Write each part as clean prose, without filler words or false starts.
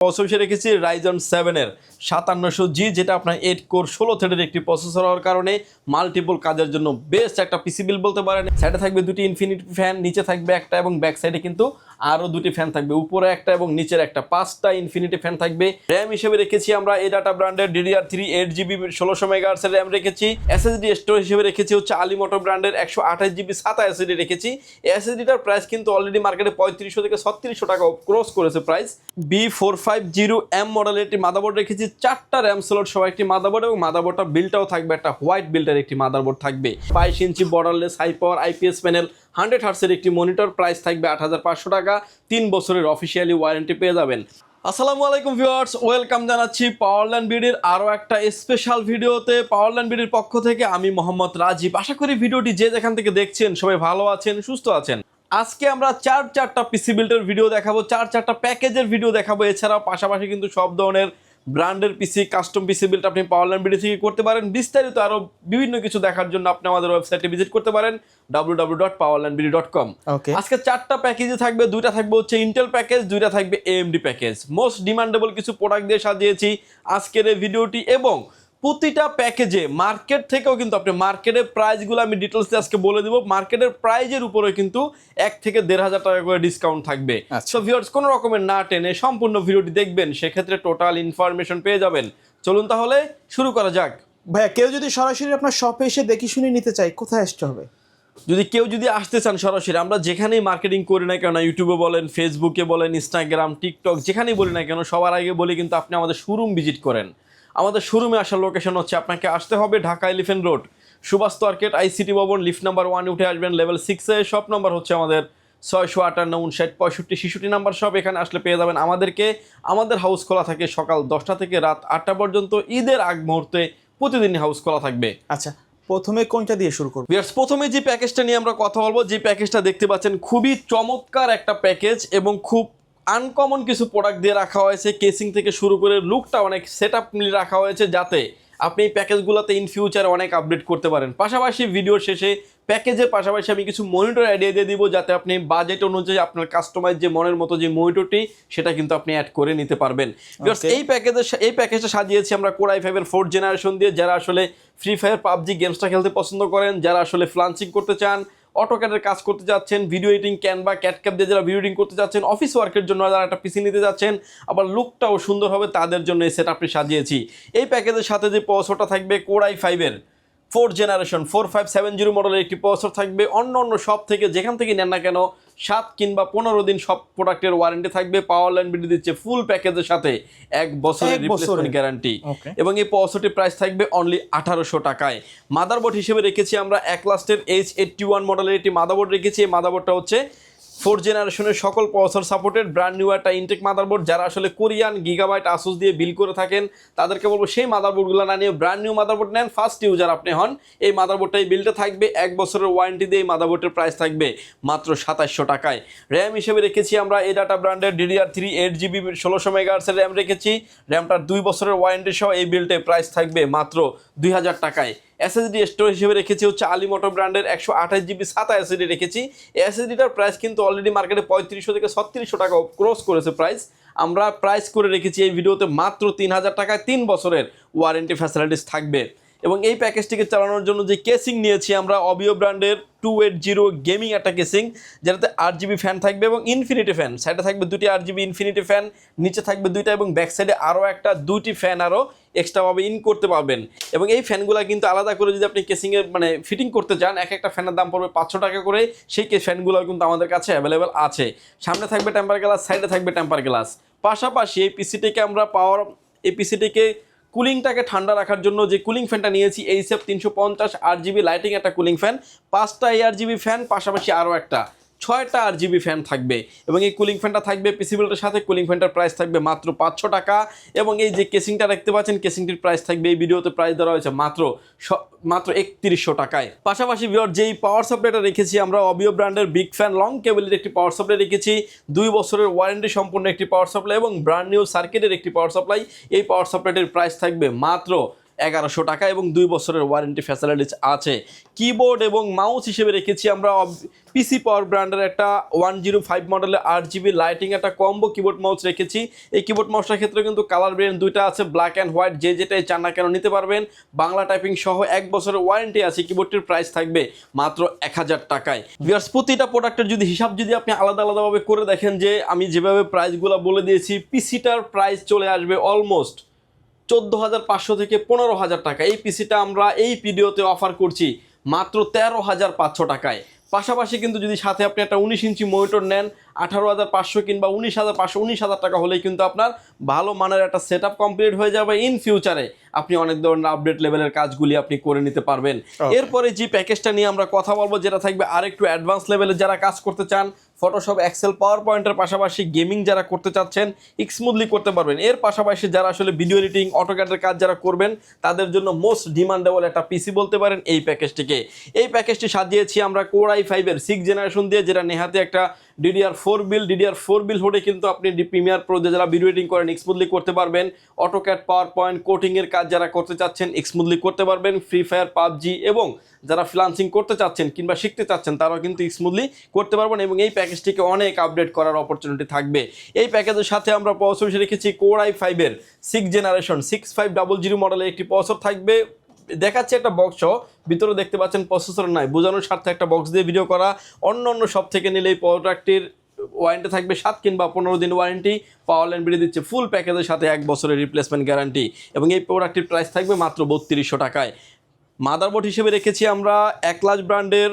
Processor রেখেছি Ryzen 7 এর 5700G, যেটা আপনার 8 কোর 16 থ্রেডের একটি প্রসেসর হওয়ার কারণে মাল্টিপল কাজের জন্য বেস্ট একটা পিসি বিল বলতে পারেন। সাইডে থাকবে দুটি ইনফিনিটি ফ্যান, নিচে থাকবে একটা এবং ব্যাক সাইডে কিন্তু আরও দুটি ফ্যান থাকবে, উপরে একটা এবং নিচের একটা, 5টা ইনফিনিটি ফ্যান থাকবে। র্যাম হিসেবে রেখেছি আমরা এডাটা ব্র্যান্ডের DDR3 8GB 1600 MHz এর র্যাম রেখেছি। SSD স্টোরেজ হিসেবে রেখেছি হচ্ছে আলিমোটো ব্র্যান্ডের 128GB SATA SSD রেখেছি। এই SSDটার প্রাইস কিন্তু অলরেডি মার্কেটে 3500 থেকে 3600 টাকা ক্রস করেছে প্রাইস। B450M মডেলের একটি মাদারবোর্ড রেখেছি, 4টা র্যাম স্লট সহ একটি মাদারবোর্ড, এবং মাদারবোর্ডটা বিলটাও থাকবে একটা হোয়াইট বিল্ডের একটি মাদারবোর্ড থাকবে। 22 inch borderless high power IPS panel, 100 হার্টসের একটি মনিটর, প্রাইস থাকবে 8500 টাকা। 3 বছরের অফিসিয়ালি ওয়ারেন্টি পেয়ে যাবেন। আসসালামু আলাইকুম ভিউয়ার্স, ওয়েলকাম জানাচ্ছি পাওয়ারল্যান্ড বিডির আরও একটা স্পেশাল ভিডিওতে। পাওয়ারল্যান্ড বিডির পক্ষ থেকে আমি মোহাম্মদ রাজীব। আশা করি ভিডিওটি যে যেখান থেকে দেখছেন সবাই ভালো আছেন, সুস্থ আছেন। আজকে আমরা চারটা পিসি বিল্ডের ভিডিও দেখাবো, চারটা প্যাকেজের ভিডিও দেখাবো। এছাড়াও পাশাপাশি কিন্তু সব ধরনের ব্র্যান্ডের পিসি, কাস্টম পিসি বিল্ড আপনি পাওয়ারল্যান্ড বিডি থেকে করতে পারেন। বিস্তারিত আরও বিভিন্ন কিছু দেখার জন্য আপনি আমাদের ওয়েবসাইটে ভিজিট করতে পারেন www.powerlandbd.com। আজকে 4টা প্যাকেজে থাকবে, 2টা থাকবে হচ্ছে ইন্টেল প্যাকেজ, 2টা থাকবে AMD প্যাকেজ। মোস্ট ডিমান্ডেবল কিছু প্রোডাক্ট দিয়ে সাজিয়েছি আজকের এই ভিডিওটি, এবং প্রতিটা প্যাকেজে মার্কেট থেকেও কিন্তু আপনি মার্কেটের প্রাইসগুলো আমি ডিটেলসে আজকে বলে দিব। মার্কেটের প্রাইজের উপরে কিন্তু 1 থেকে 1500 টাকা করে ডিসকাউন্ট থাকবে। সো ভিউয়ার্স, কোনো রকমের না টেনে সম্পূর্ণ ভিডিওটি দেখবেন, সেক্ষেত্রে টোটাল ইনফরমেশন পেয়ে যাবেন। চলুন তাহলে শুরু করা যাক। ভাইয়া, কেউ যদি সরাসরি আপনার শপে এসে দেখে শুনে নিতে চায়, কোথায় আসতে হবে? কেউ যদি আসতে চান সরাসরি, আমরা যেখানেই মার্কেটিং করি না কেন, ইউটিউবে বলেন, ফেসবুকে বলেন, ইনস্টাগ্রাম, টিকটক, যেখানেই বলি না কেন, সবার আগে বলি কিন্তু আপনি আমাদের শোরুম ভিজিট করেন। আমাদের শোরুমে আসার লোকেশন হচ্ছে, আপনাকে আসতে হবে Dhaka Elephant Road, Subhash Market, ICT ভবন, লিফট নাম্বার 1 উঠে আসবেন, লেভেল 6-এ। শপ নাম্বার হচ্ছে আমাদের 658-59-65-66 নাম্বার শপ। এখানে আসলে পেয়ে যাবেন আমাদেরকে। আমাদের হাউস খোলা থাকে সকাল 10টা থেকে রাত 8টা পর্যন্ত। ঈদের আগ মুহূর্তে প্রতিদিনই হাউস খোলা থাকবে। আচ্ছা, প্রথমে কোনটা দিয়ে শুরু করব? প্রথমে যে প্যাকেজটা নিয়ে আমরা কথা বলবো, যে প্যাকেজটা দেখতে পাচ্ছেন খুবই চমৎকার একটা প্যাকেজ, এবং খুব আনকমন কিছু প্রোডাক্ট দিয়ে রাখা হয়েছে। কেসিং থেকে শুরু করে লুকটা অনেক সেট আপ মিলিয়ে রাখা হয়েছে, যাতে আপনি এই প্যাকেজগুলোতে ইন ফিউচারে অনেক আপডেট করতে পারেন। পাশাপাশি ভিডিওর শেষে প্যাকেজের পাশাপাশি আমি কিছু মনিটর আইডিয়া দিয়ে দিব, যাতে আপনি বাজেট অনুযায়ী আপনার কাস্টমাইজ যে মনের মতো যে মনিটরটি, সেটা কিন্তু আপনি অ্যাড করে নিতে পারবেন। এই প্যাকেজটা সাজিয়েছি আমরা Core i5 এর 4th জেনারেশন দিয়ে। যারা আসলে ফ্রি ফায়ার, পাবজি গেমসটা খেলতে পছন্দ করেন, যারা আসলে ফ্লান্সিং করতে চান, অটোক্যাডের কাজ করতে যাচ্ছেন, ভিডিও এডিটিং, ক্যানভা, ক্যাটক্যাপ দিয়ে যারা ভিডিও এডিটিং করতে যাচ্ছেন, অফিস ওয়ার্কের জন্য যারা একটা পিসি নিতে যাচ্ছেন, আবার লুকটাও সুন্দর হবে, তাদের জন্য এই সেটআপটি সাজিয়েছি। এই প্যাকেজের সাথে যে প্রসেসরটা থাকবে Core i5 এর 4th জেনারেশন 4570 মডেলের একটি প্রসেসর থাকবে। অন্য সব থেকে যেখান থেকে নেন না কেন 7 কিংবা 15 দিন সব প্রোডাক্টের ওয়ারেন্টি থাকবে। পাওয়ারল্যান্ড বিডি দিচ্ছে ফুল প্যাকেজের সাথে 1 বছরের রিপ্লেসমেন্ট গ্যারান্টি, এবং এই প্রসেসরটির প্রাইস থাকবে অনলি 1800 টাকায়। মাদারবোর্ড হিসেবে রেখেছি আমরা অ্যাক্লাস্টের H81 মডেলের একটি মাদারবোর্ড রেখেছি। এই মাদারবোর্ডটা হচ্ছে 4th জেনারেশনের সকল প্রসেসর সাপোর্টেড ব্র্যান্ড নিউ একটা ইনটেক মাদারবোর্ড। যারা আসলে কোরিয়ান গিগাবাইট আসুস দিয়ে বিল করে থাকেন, তাদেরকে বলবো সেই মাদারবোর্ডগুলো না নিয়ে ব্র্যান্ড নিউ মাদারবোর্ড নেন। ফার্স্ট ইউজার আপনি হন, এই মাদারবোর্ডটাই বিলটা থাকবে 1 বছরের ওয়ারেন্টি দিয়ে। এই মাদারবোর্ডের প্রাইস থাকবে মাত্র 2700 টাকায়। র্যাম হিসেবে রেখেছি আমরা এডাটা ব্র্যান্ডের DDR3 8GB 1600 MHz এর র্যাম রেখেছি। র্যামটার 2 বছরের ওয়ারেন্টি সহ এই বিলটার প্রাইস থাকবে মাত্র 2000 টাকায়। SSD স্টোরেজ হিসেবে রেখেছি হচ্ছে আলিমোটো ব্র্যান্ডের 128GB SATA SSD রেখেছি। এই SSDটার প্রাইস কিন্তু অলরেডি মার্কেটে 3500 থেকে 3600 টাকা ক্রস করেছে প্রাইস। আমরা প্রাইস করে রেখেছি এই ভিডিওতে মাত্র 3000 টাকায়। 3 বছরের ওয়ারেন্টি ফ্যাসিলিটিস থাকবে। এবং এই প্যাকেজটিকে চালানোর জন্য যে কেসিং নিয়েছি আমরা, অবিও ব্র্যান্ডের 280 গেমিং একটা কেসিং, যেটাতে 8GB ফ্যান থাকবে এবং ইনফিনিটি ফ্যান। সাইডে থাকবে 2টি 8GB ইনফিনিটি ফ্যান, নিচে থাকবে 2টা, এবং ব্যাক সাইডে আরও একটা 2টি ফ্যান আরও এক্সট্রাভাবে ইন করতে পারবেন। এবং এই ফ্যানগুলো কিন্তু আলাদা করে যদি আপনি কেসিংয়ের ফিটিং করতে চান, একটা ফ্যানের দাম পড়বে 500 টাকা করে। সেই ফ্যানগুলো কিন্তু আমাদের কাছে অ্যাভেলেবেল আছে। সামনে থাকবে টেম্পার গ্লাস, সাইডে থাকবে টেম্পার গ্লাস। পাশাপাশি এই পিসিটিকে কুলিংটাকে ঠান্ডা রাখার জন্য যে কুলিং ফ্যানটা নিয়েছি, HF 350 8GB লাইটিং একটা কুলিং ফ্যান, 5টা ARGB ফ্যান, পাশাপাশি আরও একটা 6টা RGB ফ্যান থাকবে। এবং এই কুলিং ফ্যানটা থাকবে পিসি বিল্ডের সাথে। কুলিং ফ্যানটার প্রাইস থাকবে মাত্র 500 টাকা। এবং এই যে কেসিংটা দেখতে পাচ্ছেন, কেসিংটির প্রাইস থাকবে এই ভিডিওতে প্রাইস ধরা হয়েছে মাত্র 3100 টাকায়। পাশাপাশি যেই পাওয়ার সাপ্লাইটা রেখেছি আমরা, অবিও ব্র্যান্ডের বিগ ফ্যান লং কেবলের একটি পাওয়ার সাপ্লাই রেখেছি। 2 বছরের ওয়ারেন্টি সম্পূর্ণ একটি পাওয়ার সাপ্লাই এবং ব্র্যান্ড নিউ সার্কিটের একটি পাওয়ার সাপ্লাই। এই পাওয়ার সাপ্লাইটির প্রাইস থাকবে মাত্র 1100 টাকা এবং 2 বছরের ওয়ারেন্টি ফ্যাসিলিটিস আছে। কিবোর্ড এবং মাউস হিসেবে রেখেছি আমরা পিসি পাওয়ার ব্র্যান্ডের একটা 105 মডেলের 8GB লাইটিং একটা কম্বো কিবোর্ড মাউস রেখেছি। এই কিবোর্ড মাউসটার ক্ষেত্রে কিন্তু কালার ভেরিয়েন্ট দুইটা আছে, ব্ল্যাক অ্যান্ড হোয়াইট, যে যেটাই চান না কেন নিতে পারবেন। বাংলা টাইপিং সহ 1 বছরের ওয়ারেন্টি আছে। কিবোর্ডটির প্রাইস থাকবে মাত্র 1000 টাকায়। ভিউয়ার্স, প্রতিটা প্রোডাক্টের যদি হিসাব যদি আপনি আলাদা আলাদাভাবে করে দেখেন, যে আমি যেভাবে প্রাইসগুলো বলে দিয়েছি, পিসিটার প্রাইস চলে আসবে অলমোস্ট 14,500 থেকে 15,000 টাকা। এই পিসিটা আমরা এই ভিডিওতে অফার করছি মাত্র 13,500 টাকায়। পাশাপাশি কিন্তু যদি সাথে আপনি একটা 19 ইঞ্চি মনিটর নেন, 18,500 কিংবা 19,500, 19,000 টাকা হলেই কিন্তু আপনার ভালো মানের একটা সেট আপ কমপ্লিট হয়ে যাবে। ইন ফিউচারে আপনি অনেক ধরনের আপডেট লেভেলের কাজগুলি আপনি করে নিতে পারবেন। এরপরে যে প্যাকেজটা নিয়ে আমরা কথা বলবো, যেটা থাকবে আর একটু অ্যাডভান্স লেভেলে, যারা কাজ করতে চান ফটোশপ, এক্সেল, পাওয়ার পয়েন্টের পাশাপাশি গেমিং যারা করতে চাচ্ছেন স্মুথলি করতে পারবেন। এর পাশাপাশি যারা আসলে ভিডিও এডিটিং, অটোক্যাডের কাজ যারা করবেন, তাদের জন্য মোস্ট ডিমান্ডেবল একটা পিসি বলতে পারেন এই প্যাকেজটিকে। এই প্যাকেজটি সাজিয়েছি আমরা কোর i5-এর 6th জেনারেশন দিয়ে, যেটা নেহাতে একটা DDR4 বিল হলে কিন্তু আপনি প্রিমিয়ার প্রো যারা ভিডিও এডিটিং করেন স্মুথলি করতে পারবেন। অটোক্যাড, পাওয়ার পয়েন্ট, কোটিংয়ের কাজ যারা করতে চাচ্ছেন স্মুথলি করতে পারবেন। ফ্রি ফায়ার, পাবজি এবং যারা ফ্রিল্যান্সিং করতে চাচ্ছেন কিংবা শিখতে চাচ্ছেন, তারাও কিন্তু স্মুথলি করতে পারবেন। এবং এই প্যাকেজটিকে অনেক আপডেট করার অপরচুনিটি থাকবে। এই প্যাকেজের সাথে আমরা প্রসেসর রেখেছি কোর i5-এর 6th জেনারেশন 6500 মডেলের একটি প্রসেসর থাকবে। দেখাচ্ছে একটা বক্স, ভিতরে দেখতে পাচ্ছেন প্রসেসর নাই, বোঝানোর স্বার্থে একটা বক্স দিয়ে ভিডিও করা। অন্য সব থেকে নিলে এই প্রোডাক্টটির ওয়ারেন্টি থাকবে 7 কিংবা 15 দিন ওয়ারেন্টি। পাওয়ার লাইন বেরিয়ে দিচ্ছে ফুল প্যাকেজের সাথে 1 বছরের রিপ্লেসমেন্ট গ্যারান্টি এবং এই প্রোডাক্টটির প্রাইস থাকবে মাত্র 3200 টাকায়। মাদারবোর্ড হিসেবে রেখেছি আমরা একলাজ ব্র্যান্ডের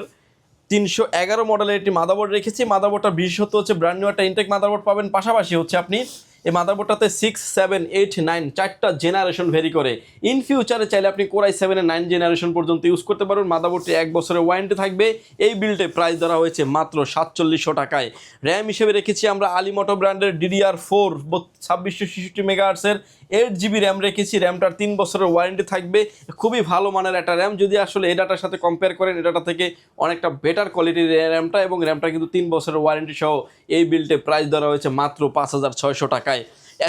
311 মডেলের একটি মাদারবোর্ড রেখেছি। মাদারবোর্ডটা বিশেষত্ব হচ্ছে ব্র্যান্ড নিউ একটা ইনটেক মাদারবোর্ড পাবেন। পাশাপাশি হচ্ছে আপনি এই মাদারবোর্ডটাতে 6, 7, 8, 9 চারটা জেনারেশন ভেরি করে। ইন ফিউচারে চাইলে আপনি কোর i7-এর 9 জেনারেশন পর্যন্ত ইউজ করতে পারবেন। মাদারবোর্ডটি 1 বছরের ওয়ারেন্টি থাকবে। এই বিল্ডে প্রাইস ধরা হয়েছে মাত্র 4700 টাকায়। র্যাম হিসেবে রেখেছি আমরা আলিমোটো ব্র্যান্ডের DDR4 2666 মেগাহার্টসের 8GB র্যাম রেখেছি। র্যামটার 3 বছরের ওয়ারেন্টি থাকবে। খুবই ভালো মানের একটা র্যাম, যদি আসলে এই ডাটার সাথে কম্পেয়ার করেন, এই ডাটা থেকে অনেকটা বেটার কোয়ালিটির র্যামটা, এবং র্যামটা কিন্তু 3 বছরের ওয়ারেন্টি সহ। এই বিল্ডে প্রাইস ধরা হয়েছে মাত্র 5600 টাকায়।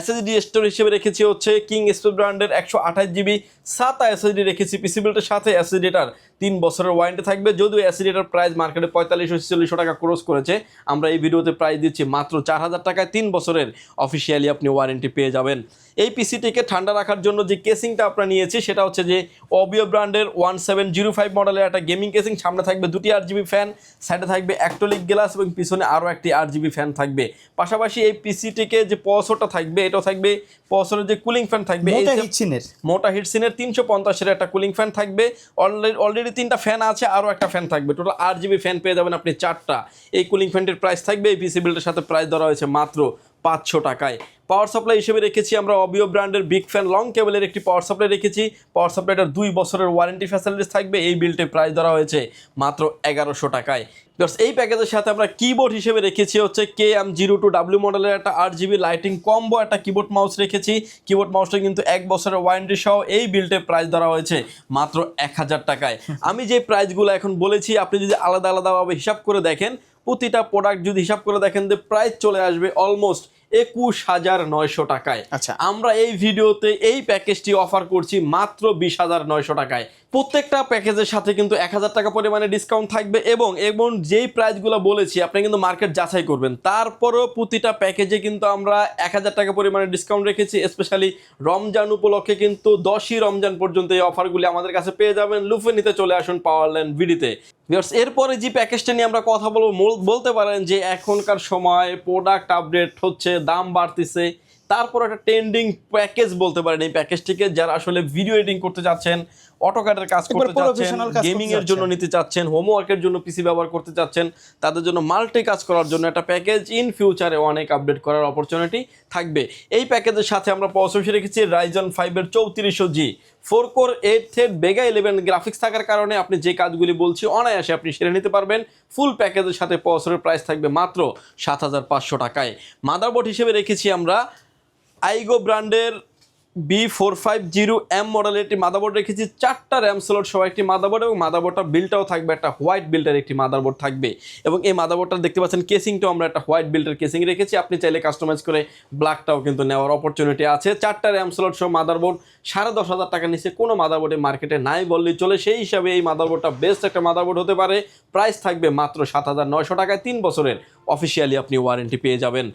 SSD স্টোর হিসেবে রেখেছি হচ্ছে কিং স্পেস ব্র্যান্ডের 128GB SATA SSD রেখেছি। পিসি বিল্ডের সাথে SSDটার 3 বছরের ওয়ারেন্টি থাকবে। যদিও SSDটার প্রাইস মার্কেটে 4500-4600 টাকা ক্রস করেছে, আমরা এই ভিডিওতে প্রাইস দিচ্ছি মাত্র 4000 টাকায়। 3 বছরের অফিসিয়ালি আপনি ওয়ারেন্টি পেয়ে যাবেন। এই পিসিটিকে ঠান্ডা রাখার জন্য যে কেসিংটা আমরা নিয়েছি সেটা হচ্ছে যে অবিও ব্র্যান্ডের 1705 মডেলের একটা গেমিং কেসিং। সামনে থাকবে 2টি RGB ফ্যান, সাইডে থাকবে অ্যাক্রিলিক গ্লাস এবং পিছনে আরও একটি RGB ফ্যান থাকবে। পাশাপাশি এই পিসিটিকে যে প্রসেসরটা থাকবে, এটাও থাকবে প্রসেসরের যে কুলিং ফ্যান থাকবে, মোটা হিটসিনের 350-এর একটা কুলিং ফ্যান থাকবে। অলরেডি 3টা ফ্যান আছে, আরও একটা ফ্যান থাকবে। টোটাল RGB ফ্যান পেয়ে যাবেন আপনি 4টা। এই কুলিং ফ্যানটির প্রাইস থাকবে এই পিসি বিল্ডের সাথে প্রাইস ধরা হয়েছে মাত্র 500 টাকায়। পাওয়ার সাপ্লাই হিসেবে রেখেছি আমরা অবিও ব্র্যান্ডের বিগ ফ্যান লং কেবলের একটি পাওয়ার সাপ্লাই রেখেছি। পাওয়ার সাপ্লাইটার 2 বছরের ওয়ারেন্টি ফ্যাসিলিটিস থাকবে। এই বিলটে প্রাইস ধরা হয়েছে মাত্র 1100 টাকায়। এই প্যাকেজের সাথে আমরা কিবোর্ড হিসেবে রেখেছি হচ্ছে KM02W মডেলের একটা 8GB লাইটিং কম্বো একটা কিবোর্ড মাউস রেখেছি। কিবোর্ড মাউসটা কিন্তু 1 বছরের ওয়ারেন্টি সহ। এই বিলটে প্রাইস ধরা হয়েছে মাত্র 1000 টাকায়। আমি যে প্রাইসগুলো এখন বলেছি, আপনি যদি আলাদা আলাদাভাবে হিসাব করে দেখেন, প্রতিটা প্রোডাক্ট যদি হিসাব করে দেখেন, যে প্রাইস চলে আসবে অলমোস্ট 21,900 টাকায়। আচ্ছা, আমরা এই ভিডিওতে এই প্যাকেজটি অফার করছি মাত্র 20,900 টাকায়। প্রত্যেকটা প্যাকেজের সাথে কিন্তু 1000 টাকা পরিমাণে ডিসকাউন্ট থাকবে এবং যেই প্রাইসগুলো বলেছি আপনি কিন্তু মার্কেট যাচাই করবেন। তারপরেও প্রতিটা প্যাকেজে কিন্তু আমরা 1000 টাকা পরিমাণে ডিসকাউন্ট রেখেছি। স্পেশালি রমজান উপলক্ষে কিন্তু 10ই রমজান পর্যন্ত এই অফারগুলি আমাদের কাছে পেয়ে যাবেন। লুফে নিতে চলে আসুন পাওয়ার লাইন ভিডিওতে। এরপরে যে প্যাকেজটা নিয়ে আমরা কথা বলতে পারেন যে এখনকার সময় প্রোডাক্ট আপডেট হচ্ছে, দাম বাড়তেছে, তারপর একটা ট্রেন্ডিং প্যাকেজ বলতে পারেন এই প্যাকেজটিকে। যারা আসলে ভিডিও এডিটিং করতে চাচ্ছেন, অটোক্যাডের কাজ করতে চাচ্ছেন, গেমিং এর জন্য নিতে চাচ্ছেন, হোমওয়ার্কের জন্য পিসি ব্যবহার করতে চাচ্ছেন, তাদের জন্য মাল্টি কাজ করার জন্য একটা প্যাকেজ ইন ফিউচারে অনেক আপডেট করার অপরচুনিটি থাকবে। এই প্যাকেজের সাথে আমরা প্রসেসর রেখেছি Ryzen 5-এর 3400G 4 core 8 thread Vega 11 graphics থাকার কারণে আপনি যে কাজগুলি বলছি অনায়াসে আপনি সেরে নিতে পারবেন। ফুল প্যাকেজের সাথে প্রসেসরের প্রাইস থাকবে মাত্র 7500 টাকায়। মাদারবোর্ড হিসেবে রেখেছি আমরা আইগো ব্র্যান্ডের B450M মডেলের একটি মাদারবোর্ড রেখেছি, 4টা র্যাম স্লট সহ একটি মাদারবোর্ড, এবং মাদারবোর্ডটা বিল্ডটাও থাকবে একটা হোয়াইট বিল্ডের একটি মাদারবোর্ড থাকবে। এবং এই মাদারবোর্ডটা দেখতে পাচ্ছেন কেসিংটাও আমরা একটা হোয়াইট বিল্ডের কেসিং রেখেছি, আপনি চাইলে কাস্টমাইজ করে ব্ল্যাকটাও কিন্তু নেওয়ার অপরচুনিটি আছে। 4টা র্যাম স্লট সহ মাদারবোর্ড 10,500 টাকার নিচে কোনো মাদারবোর্ডে মার্কেটে নাই বললেই চলে, সেই হিসাবে এই মাদারবোর্ডটা বেস্ট একটা মাদারবোর্ড হতে পারে। প্রাইস থাকবে মাত্র 7,900 টাকায়, 3 বছরের অফিসিয়ালি আপনি ওয়ারেন্টি পেয়ে যাবেন।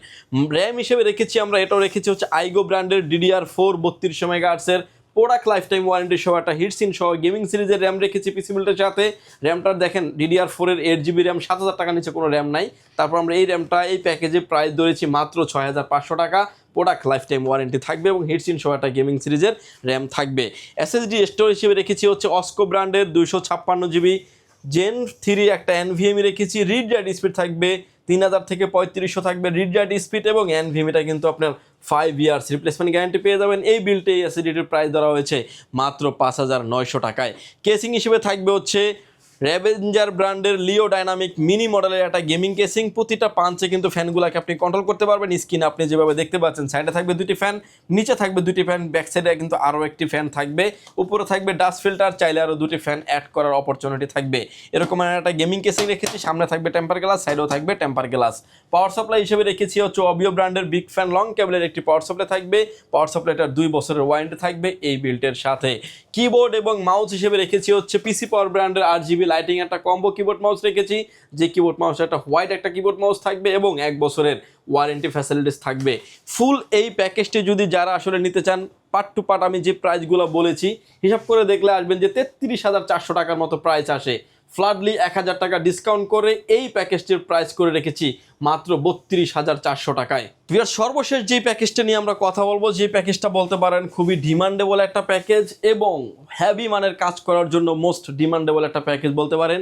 র্যাম হিসেবে রেখেছি আমরা, এটাও রেখেছি হচ্ছে আইগো ব্র্যান্ডের DDR4 3200 মেগাহার্টসের প্রোডাক্ট লাইফ টাইম ওয়ারেন্টি সহ একটা হিটসিন সহ গেমিং সিরিজের র্যাম রেখেছি পিসি বিল্ডের সাথে। র্যামটার দেখেন DDR4 এর 8GB র্যাম, 7,000 টাকার নিচে কোনো র্যাম নাই। তারপর আমরা এই র্যামটা এই প্যাকেজে প্রাইস ধরেছি মাত্র 6,500 টাকা, প্রোডাক্ট লাইফ টাইম ওয়ারেন্টি থাকবে এবং হিটসিন সহ একটা গেমিং সিরিজের র্যাম থাকবে। SSD স্টোরেজ হিসেবে রেখেছি হচ্ছে অস্কো ব্র্যান্ডের 256GB Gen 3 একটা NVMe রেখেছি। রিড রাইট স্পিড থাকবে 3000 থেকে 3500 থাকবে রিড রাইট স্পিড, এবং NVMeটা কিন্তু আপনার 5 ইয়ার্স রিপ্লেসমেন্ট গ্যারান্টি পেয়ে যাবেন। এই বিলটে এই SSDটির প্রাইস ধরা হয়েছে মাত্র 5,900 টাকায়। কেসিং হিসেবে থাকবে হচ্ছে র্যাভেঞ্জার ব্র্যান্ডের লিও ডাইনামিক মিনি মডেলের একটা গেমিং কেসিং। প্রতিটা পাঞ্চে কিন্তু ফ্যানগুলোকে আপনি কন্ট্রোল করতে পারবেন। স্ক্রিনে আপনি যেভাবে দেখতে পাচ্ছেন, সাইডে থাকবে 2টি ফ্যান, নিচে থাকবে 2টি ফ্যান, ব্যাক সাইডে কিন্তু আরও একটি ফ্যান থাকবে, উপরে থাকবে ডাস্ট ফিল্টার, চাইলে আরও 2টি ফ্যান অ্যাড করার অপরচুনিটি থাকবে। এরকম একটা গেমিং কেসিং রেখেছি, সামনে থাকবে টেম্পার গ্লাস, সাইডেও থাকবে টেম্পার গ্লাস। পাওয়ার সাপ্লাই হিসেবে রেখেছি হচ্ছে অবিও ব্র্যান্ডের বিগ ফ্যান লং কেবলের একটি পাওয়ার সাপ্লাই থাকবে। পাওয়ার সাপ্লাইটার 2 বছরের ওয়ারেন্টি থাকবে এই বিল্টের সাথে। কিবোর্ড এবং মাউস হিসেবে রেখেছি হচ্ছে পিসি পাওয়ার ব্র্যান্ডের 8GB লাইটিং একটা কম্বো কিবোর্ড মাউস রেখেছি, যে কিবোর্ড মাউস একটা হোয়াইট একটা কিবোর্ড মাউস থাকবে এবং 1 বছরের ওয়ারেন্টি ফ্যাসিলিটিস থাকবে। ফুল এই প্যাকেজটি যদি যারা আসলে নিতে চান, পার্ট টু পার্ট আমি যে প্রাইসগুলো বলেছি হিসাব করে দেখলে আসবেন যে 33,400 টাকার মতো প্রাইস আসে। ফ্ল্যাটলি 1,000 টাকা ডিসকাউন্ট করে এই প্যাকেজটির প্রাইস করে রেখেছি মাত্র 32,400 টাকায়। সর্বশেষ যে প্যাকেজটা নিয়ে আমরা কথা বলবো, যে প্যাকেজটা বলতে পারেন খুবই ডিমান্ডেবল একটা প্যাকেজ এবং হ্যাভি মানের কাজ করার জন্য মোস্ট ডিমান্ডেবল একটা প্যাকেজ বলতে পারেন।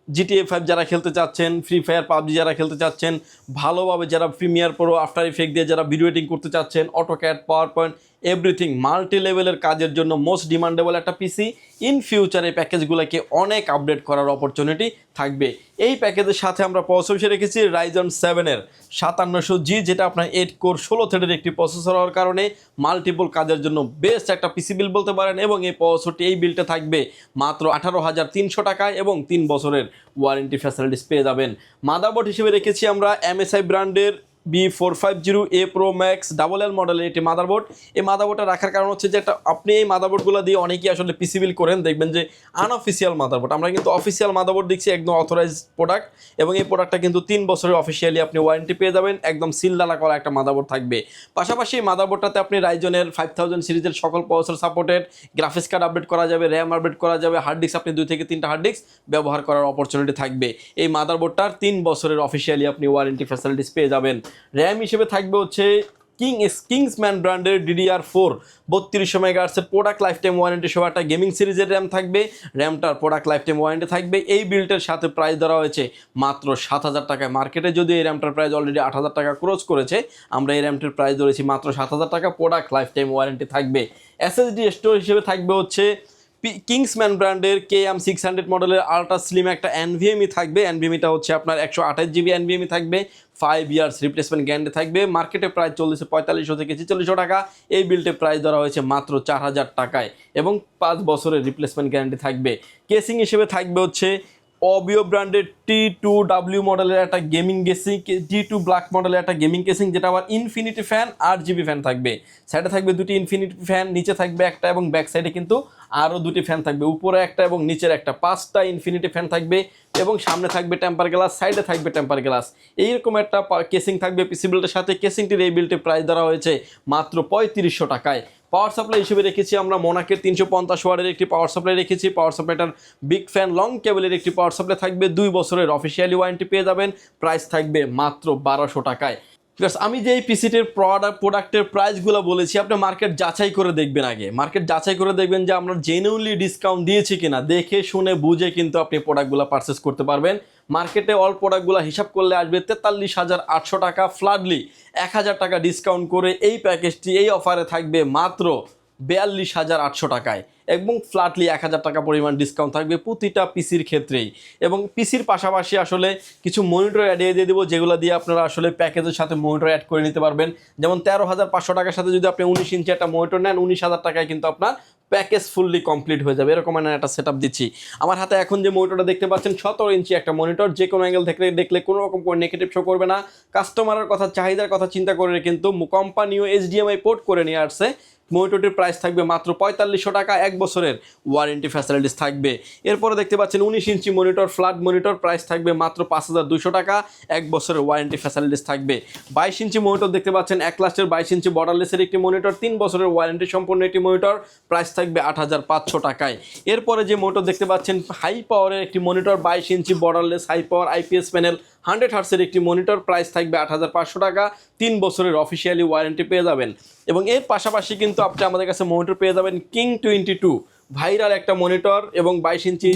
GTA 5 যারা খেলতে চাচ্ছেন, ফ্রি ফায়ার পাবজি যারা খেলতে চাচ্ছেন, ভালোভাবে যারা প্রিমিয়ার প্রো আফটার ইফেক্ট দিয়ে যারা ভিডিও এডিটিং করতে চাচ্ছেন, AutoCAD, power point, everything multi লেভেলের কাজের জন্য মোস্ট ডিমান্ডেবল একটা পিসি। ইন ফিউচারে প্যাকেজগুলোকে অনেক আপডেট করার অপরচুনিটি থাকবে। এই প্যাকেজের সাথে আমরা প্রসেসর রেখেছি Ryzen 7-এর 5700G, যেটা আপনার 8 কোর 16 থ্রেডের একটি প্রসেসর হওয়ার কারণে মাল্টিপল কাজের জন্য বেস্ট একটা পিসি বিল বলতে পারেন। এবং এই প্রসেসরটি এই বিলটা থাকবে মাত্র 18,300 টাকায় এবং 3 বছরের ওয়ারেন্টি ফ্যাসিলিটিস পেয়ে যাবেন। মাদারবোর্ড হিসেবে রেখেছি আমরা MSI ব্র্যান্ডের B450A Pro Max LL মডেলের একটি মাদারবোর্ড। এই মাদারবোর্ডটা রাখার কারণ হচ্ছে যে আপনি এই মাদারবোর্ডগুলো দিয়ে অনেকেই আসলে পিসি বিল করেন, দেখবেন যে আনঅফিসিয়াল মাদারবোর্ড। আমরা কিন্তু অফিসিয়াল মাদারবোর্ড দেখছি, একদম অথরাইজ প্রোডাক্ট, এবং এই প্রোডাক্টটা কিন্তু 3 বছরের অফিসিয়ালি আপনি ওয়ারেন্টি পেয়ে যাবেন। একদম সিলডালা করা একটা মাদারবোর্ড থাকবে। পাশাপাশি এই মাদারবোর্ডটাতে আপনি রাইজনের 5000 সিরিজের সকল processor supported, graphics card update করা যাবে, র্যাম আপডেট করা যাবে, হার্ড ডিস্ক আপনি 2 থেকে 3টা হার্ড ডিস্ক ব্যবহার করার অপরচুনিটি থাকবে। এই মাদারবোর্ডটার 3 বছরের অফিসিয়ালি আপনি ওয়ারেন্টি ফ্যাসিলিটিস পেয়ে যাবেন। র্যাম হিসেবে থাকবে হচ্ছে কিংসম্যান ব্র্যান্ডের DDR4 3200 মেগাহার্টসের প্রোডাক্ট লাইফ টাইম ওয়ারেন্টি সহ একটা গেমিং সিরিজের র্যাম থাকবে। র্যামটার প্রোডাক্ট লাইফ টাইম ওয়ারেন্টি থাকবে। এই বিল্টের সাথে প্রাইস ধরা হয়েছে মাত্র 7,000 টাকায়। মার্কেটে যদি এই র্যামটার প্রাইস অলরেডি 8,000 টাকা ক্রস করেছে, আমরা এই র্যামটির প্রাইস ধরেছি মাত্র 7,000 টাকা, প্রোডাক্ট লাইফ টাইম ওয়ারেন্টি থাকবে। SSD স্টোর হিসেবে থাকবে হচ্ছে কিংসম্যান ব্র্যান্ডের KM600 মডেলের আল্ট্রা স্লিম একটা NVMe থাকবে। NVMeটা হচ্ছে আপনার 128GB NVMe থাকবে, 5 ইয়ার্স রিপ্লেসমেন্ট গ্যারান্টি থাকবে। মার্কেটে প্রাইস চলছে 4500 থেকে 4600 টাকা। এই বিল্টে প্রাইস ধরা হয়েছে মাত্র 4,000 টাকায় এবং 5 বছরের রিপ্লেসমেন্ট গ্যারান্টি থাকবে। কেসিং হিসেবে থাকবে হচ্ছে অবিও ব্র্যান্ডের T2W মডেলের একটা গেমিং কেসিং, T2 ব্ল্যাক মডেলের একটা গেমিং কেসিং, যেটা আবার ইনফিনিটি ফ্যান 8GB ফ্যান থাকবে। সাইডে থাকবে 2টি ইনফিনিটি ফ্যান, নিচে থাকবে একটা, এবং ব্যাক সাইডে কিন্তু আরও 2টি ফ্যান থাকবে, উপরে একটা এবং নিচের একটা, 5টা ইনফিনিটি ফ্যান থাকবে এবং সামনে থাকবে টেম্পার গ্লাস, সাইডে থাকবে টেম্পার গ্লাস। এইরকম একটা কেসিং থাকবে পিসি বিল্টের সাথে। কেসিংটির এই বিল্টের প্রাইস ধরা হয়েছে মাত্র 3500 টাকায়। পাওয়ার সাপ্লাই হিসেবে রেখেছি আমরা মোনাকের 350 ওয়াটের একটি পাওয়ার সাপ্লাই রেখেছি। পাওয়ার সাপ্লাইটার বিগ ফ্যান লং কেবলের একটি পাওয়ার সাপ্লাই থাকবে, 2 বছরের অফিসিয়ালি ওয়ারেন্টি পেয়ে যাবেন। প্রাইস থাকবে মাত্র 1200 টাকায়। আমি যে এই পিসিটির প্রোডাক্টের প্রাইসগুলো বলেছি, আপনি মার্কেট যাচাই করে দেখবেন। আগে মার্কেট যাচাই করে দেখবেন যে আমরা জেনুইনলি ডিসকাউন্ট দিয়েছি কিনা, দেখে শুনে বুঝে কিন্তু আপনি প্রোডাক্টগুলো পারচেস করতে পারবেন। মার্কেটে অল প্রোডাক্টগুলো হিসাব করলে আসবে 43,800 টাকা। ফ্ল্যাটলি 1,000 টাকা ডিসকাউন্ট করে এই প্যাকেজটি এই অফারে থাকবে মাত্র 42,800 টাকায়। এবং ফ্ল্যাটলি 1000 টাকা পরিমাণ ডিসকাউন্ট থাকবে প্রতিটা পিসির ক্ষেত্রেই। এবং পিসির পাশাপাশি আসলে কিছু মনিটর অ্যাড দিয়ে দেবো, যেগুলো দিয়ে আপনারা আসলে প্যাকেজের সাথে মনিটর অ্যাড করে নিতে পারবেন। যেমন 13,500 টাকার সাথে যদি আপনি 19 ইঞ্চি একটা মনিটর নেন, 19,000 টাকায় কিন্তু আপনার প্যাকেজ ফুললি কমপ্লিট হয়ে যাবে। এরকম একটা সেট আপ দিচ্ছি। আমার হাতে এখন যে মনিটরটা দেখতে পাচ্ছেন 17 ইঞ্চি একটা মনিটর, যে কোনো অ্যাঙ্গেল থেকে দেখলে কোনো রকম কোনো নেগেটিভ শো করবে না। কাস্টমারের কথা, চাহিদার কথা চিন্তা করে কিন্তু কোম্পানিও HDMI পোর্ট করে নিয়ে আসছে। মনিটরটির প্রাইস থাকবে মাত্র 4500 টাকা, 1 বছরের ওয়ারেন্টি ফ্যাসিলিটিস থাকবে। এরপরে দেখতে পাচ্ছেন 19 inch monitor, flat monitor, price থাকবে মাত্র 5200 টাকা, 1 বছরের ওয়ারেন্টি ফ্যাসিলিটিস থাকবে। 22 ইঞ্চি মনিটর দেখতে পাচ্ছেন, এক লাস্টের 22 ইঞ্চি বর্ডারলেসের একটি মনিটর, 3 বছরের ওয়ারেন্টি সম্পন্ন একটি মনিটর, প্রাইস থাকবে 8500 টাকায়। এরপরে যে মনিটর দেখতে পাচ্ছেন হাই পাওয়ারের একটি monitor, 22 inch borderless high power IPS panel 100 হার্টসের একটি মনিটর, প্রাইস থাকবে 8500 টাকা, 3 বছরের অফিসিয়ালি ওয়ারেন্টি পেয়ে যাবেন। এবং এর পাশাপাশি কিন্তু আপনি আমাদের কাছে মনিটর পেয়ে যাবেন কিং 22 ভাইরাল একটা মনিটর এবং 22 ইঞ্চি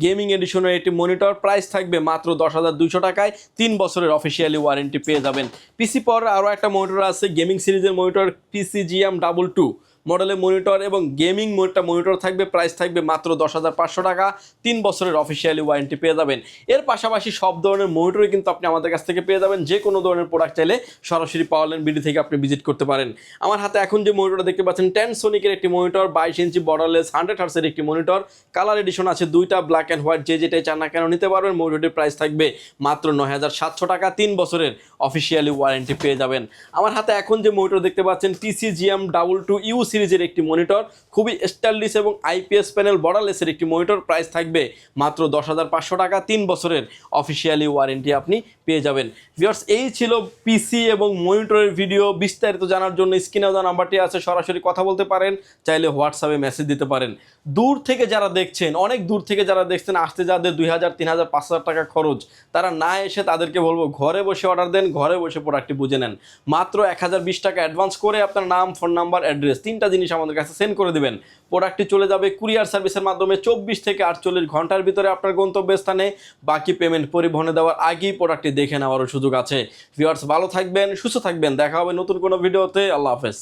গেমিং এডিশনের একটি মনিটর, প্রাইস থাকবে মাত্র 10,200 টাকায়, 3 বছরের অফিসিয়ালি ওয়ারেন্টি পেয়ে যাবেন। পিসি পাওয়ার আরও একটা মনিটর আছে, গেমিং সিরিজের মনিটর PCGM22 মডেলের মনিটর এবং গেমিং মনিটর থাকবে, প্রাইস থাকবে মাত্র 10,500 টাকা, 3 বছরের অফিসিয়ালি ওয়ারেন্টি পেয়ে যাবেন। এর পাশাপাশি সব ধরনের মনিটরই কিন্তু আপনি আমাদের কাছ থেকে পেয়ে যাবেন। যে কোনো ধরনের প্রোডাক্ট চাইলে সরাসরি পাওয়ারল্যান্ড বিডি থেকে আপনি ভিজিট করতে পারেন। আমার হাতে এখন যে মনিটরটা দেখতে পাচ্ছেন Tensonic-এর একটি মনিটর, 22 ইঞ্চি বর্ডারলেস 100 হার্টসের একটি মনিটর, কালার এডিশন আছে দুইটা, ব্ল্যাক অ্যান্ড হোয়াইট, যে যেটাই চান না কেন নিতে পারবেন। মনিটরটির প্রাইস থাকবে মাত্র 9700 টাকা, 3 বছরের অফিসিয়ালি ওয়ারেন্টি পেয়ে যাবেন। আমার হাতে এখন যে মনিটর দেখতে পাচ্ছেন PCGM22U সিরিজের একটি মনিটর, খুবই স্টাইলিশ এবং IPS প্যানেল বর্ডারলেসের একটি মনিটর, প্রাইস থাকবে মাত্র 10,500 টাকা, 3 বছরের অফিসিয়ালি ওয়ারেন্টি আপনি পেয়ে যাবেন। ভিউয়ার্স, এই ছিল পিসি এবং মনিটরের ভিডিও। বিস্তারিত জানার জন্য স্ক্রিনে দেওয়া নাম্বারটি আছে, সরাসরি কথা বলতে পারেন, চাইলে হোয়াটসঅ্যাপে মেসেজ দিতে পারেন। দূর থেকে যারা দেখছেন, অনেক দূর থেকে যারা দেখছেন, আসতে যাদের 2000, 3000, 5000 টাকা খরচ, তারা না এসে তাদেরকে বলবো ঘরে বসে অর্ডার দেন, ঘরে বসে প্রোডাক্টটি বুঝে নেন। মাত্র 1020 টাকা অ্যাডভান্স করে আপনার নাম, ফোন নাম্বার, অ্যাড্রেস, 3টা জিনিস আমাদের কাছে সেন্ড করে দিবেন। প্রোডাক্টটি চলে যাবে কুরিয়ার সার্ভিসের মাধ্যমে 24 থেকে 48 ঘন্টার ভিতরে আপনার গন্তব্যস্থানে। বাকি পেমেন্ট পরিবহনে দেওয়ার আগেই প্রোডাক্টটি দেখে নেওয়ারও সুযোগ আছে। ভিউয়ার্স, ভালো থাকবেন, সুস্থ থাকবেন, দেখা হবে নতুন কোনো ভিডিওতে। আল্লাহ হাফেজ।